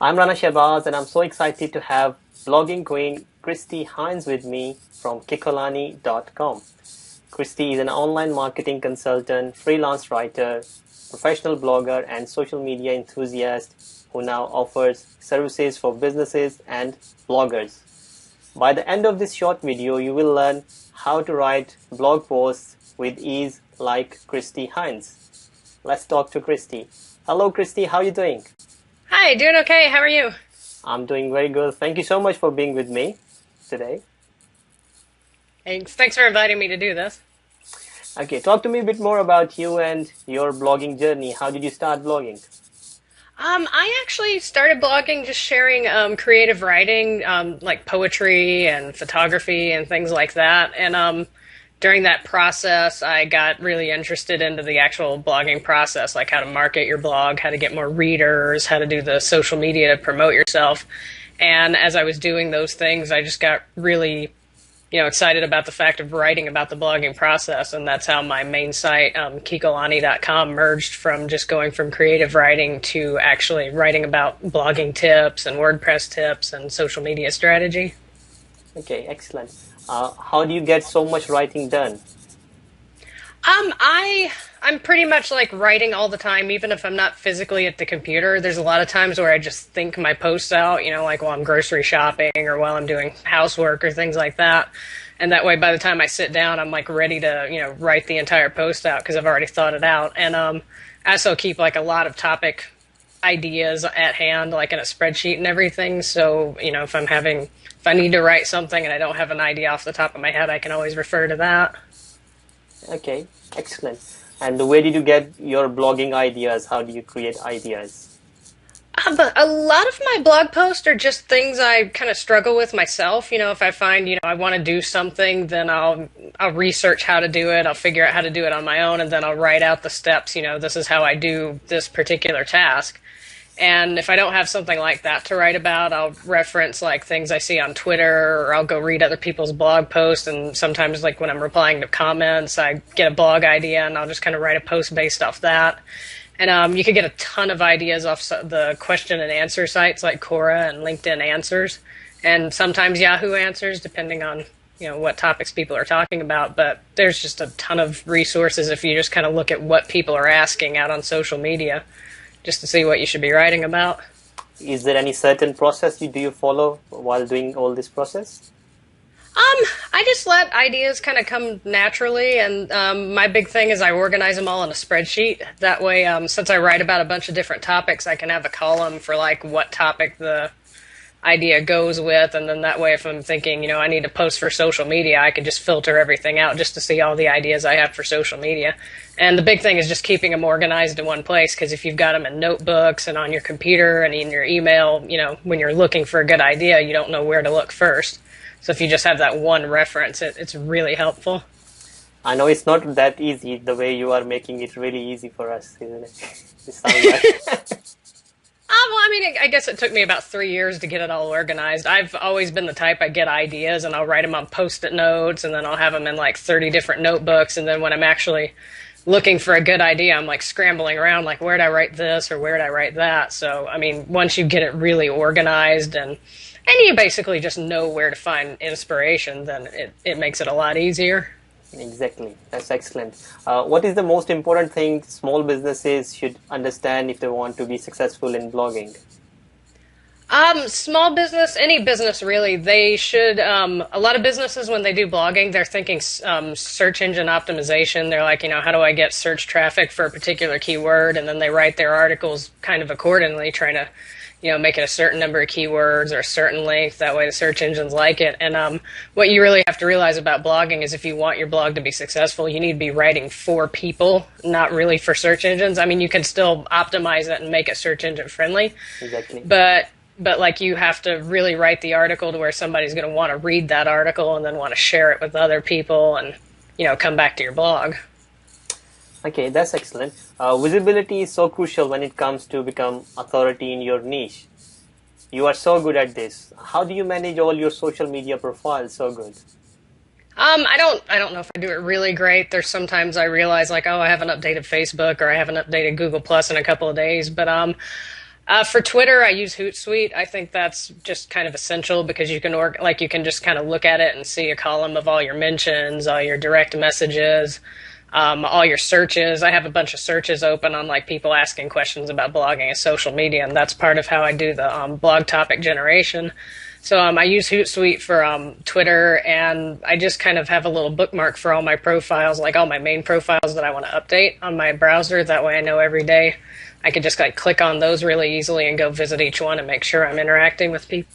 I'm Rana Shahbaz, and I'm so excited to have blogging queen Kristi Hines with me from Kikolani.com. Kristi is an online marketing consultant, freelance writer, professional blogger, and social media enthusiast who now offers services for businesses and bloggers. By the end of this short video, you will learn how to write blog posts with ease like Kristi Hines. Let's talk to Kristi. Hello, Kristi. How are you doing? Hi, doing okay. How are you? I'm doing very good. Thank you so much for being with me today. Thanks for inviting me to do this. Okay, talk to me a bit more about you and your blogging journey. How did you start blogging? I actually started blogging just sharing creative writing, like poetry and photography and things like that. And during that process, I got really interested into the actual blogging process, like how to market your blog, how to get more readers, how to do the social media to promote yourself. And as I was doing those things, I just got really excited about the fact of writing about the blogging process, and that's how my main site, Kikolani.com, merged from just going from creative writing to actually writing about blogging tips and WordPress tips and social media strategy. Okay, excellent. How do you get so much writing done? I'm pretty much like writing all the time, even if I'm not physically at the computer. There's a lot of times where I just think my posts out, like while I'm grocery shopping or while I'm doing housework or things like that. And that way, by the time I sit down, I'm like ready to, write the entire post out because I've already thought it out. And I also keep like a lot of topic ideas at hand, like in a spreadsheet and everything. So, if I need to write something and I don't have an idea off the top of my head, I can always refer to that. Okay, excellent. And where did you get your blogging ideas? How do you create ideas? But a lot of my blog posts are just things I kind of struggle with myself. If I find, I want to do something, then I'll research how to do it. I'll figure out how to do it on my own, and then I'll write out the steps. This is how I do this particular task. And if I don't have something like that to write about, I'll reference like things I see on Twitter, or I'll go read other people's blog posts. And sometimes like when I'm replying to comments, I get a blog idea and I'll just kind of write a post based off that. And you can get a ton of ideas off the question and answer sites like Quora and LinkedIn Answers, and sometimes Yahoo Answers, depending on what topics people are talking about. But there's just a ton of resources if you just kind of look at what people are asking out on social media, just to see what you should be writing about. Is there any certain process do you follow while doing all this process? I just let ideas kind of come naturally, and my big thing is I organize them all in a spreadsheet. That way, since I write about a bunch of different topics, I can have a column for like what topic the idea goes with, and then that way if I'm thinking, I need to post for social media, I can just filter everything out just to see all the ideas I have for social media. And the big thing is just keeping them organized in one place, because if you've got them in notebooks and on your computer and in your email, when you're looking for a good idea, you don't know where to look first. So if you just have that one reference, it's really helpful. I know it's not that easy. The way you are making it really easy for us, isn't it? It sounds like I guess it took me about 3 years to get it all organized. I've always been the type, I get ideas and I'll write them on Post-it notes, and then I'll have them in like 30 different notebooks. And then when I'm actually looking for a good idea, I'm like scrambling around, like where'd I write this or where'd I write that? So, once you get it really organized and you basically just know where to find inspiration, then it makes it a lot easier. Exactly. That's excellent. What is the most important thing small businesses should understand if they want to be successful in blogging? Small business, any business really, they should, a lot of businesses when they do blogging, they're thinking search engine optimization. They're like, how do I get search traffic for a particular keyword? And then they write their articles kind of accordingly, trying to make it a certain number of keywords or a certain length. That way the search engines like it. And what you really have to realize about blogging is if you want your blog to be successful, you need to be writing for people, not really for search engines. You can still optimize it and make it search engine friendly. Exactly. But like you have to really write the article to where somebody's going to want to read that article and then want to share it with other people and, come back to your blog. Okay, that's excellent. Visibility is so crucial when it comes to become authority in your niche. You are so good at this. How do you manage all your social media profiles so good? I don't know if I do it really great. There's sometimes I realize like, oh, I haven't updated Facebook or I haven't updated Google Plus in a couple of days, but For Twitter, I use Hootsuite. I think that's just kind of essential because you can you can just kind of look at it and see a column of all your mentions, all your direct messages, all your searches. I have a bunch of searches open on like people asking questions about blogging and social media, and that's part of how I do the blog topic generation. So I use Hootsuite for Twitter, and I just kind of have a little bookmark for all my profiles, like all my main profiles that I want to update on my browser. That way I know every day I can just like click on those really easily and go visit each one and make sure I'm interacting with people.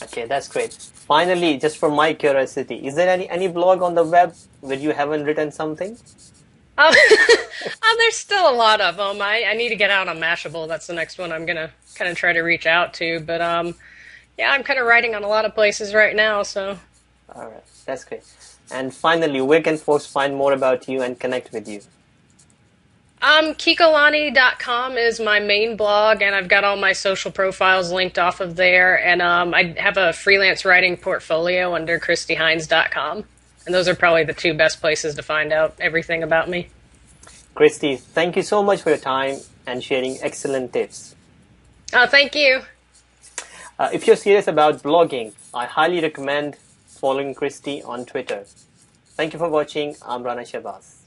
Okay, that's great. Finally, just for my curiosity, is there any blog on the web where you haven't written something? Um, there's still a lot of them. I need to get out on Mashable. That's the next one I'm going to kind of try to reach out to. But yeah, I'm kind of writing on a lot of places right now. So. All right, that's great. And finally, where can folks find more about you and connect with you? Kikolani.com is my main blog, and I've got all my social profiles linked off of there. And I have a freelance writing portfolio under KristiHines.com. And those are probably the two best places to find out everything about me. Kristi, thank you so much for your time and sharing excellent tips. Oh, thank you. If you're serious about blogging, I highly recommend following Kristi on Twitter. Thank you for watching. I'm Rana Shabazz.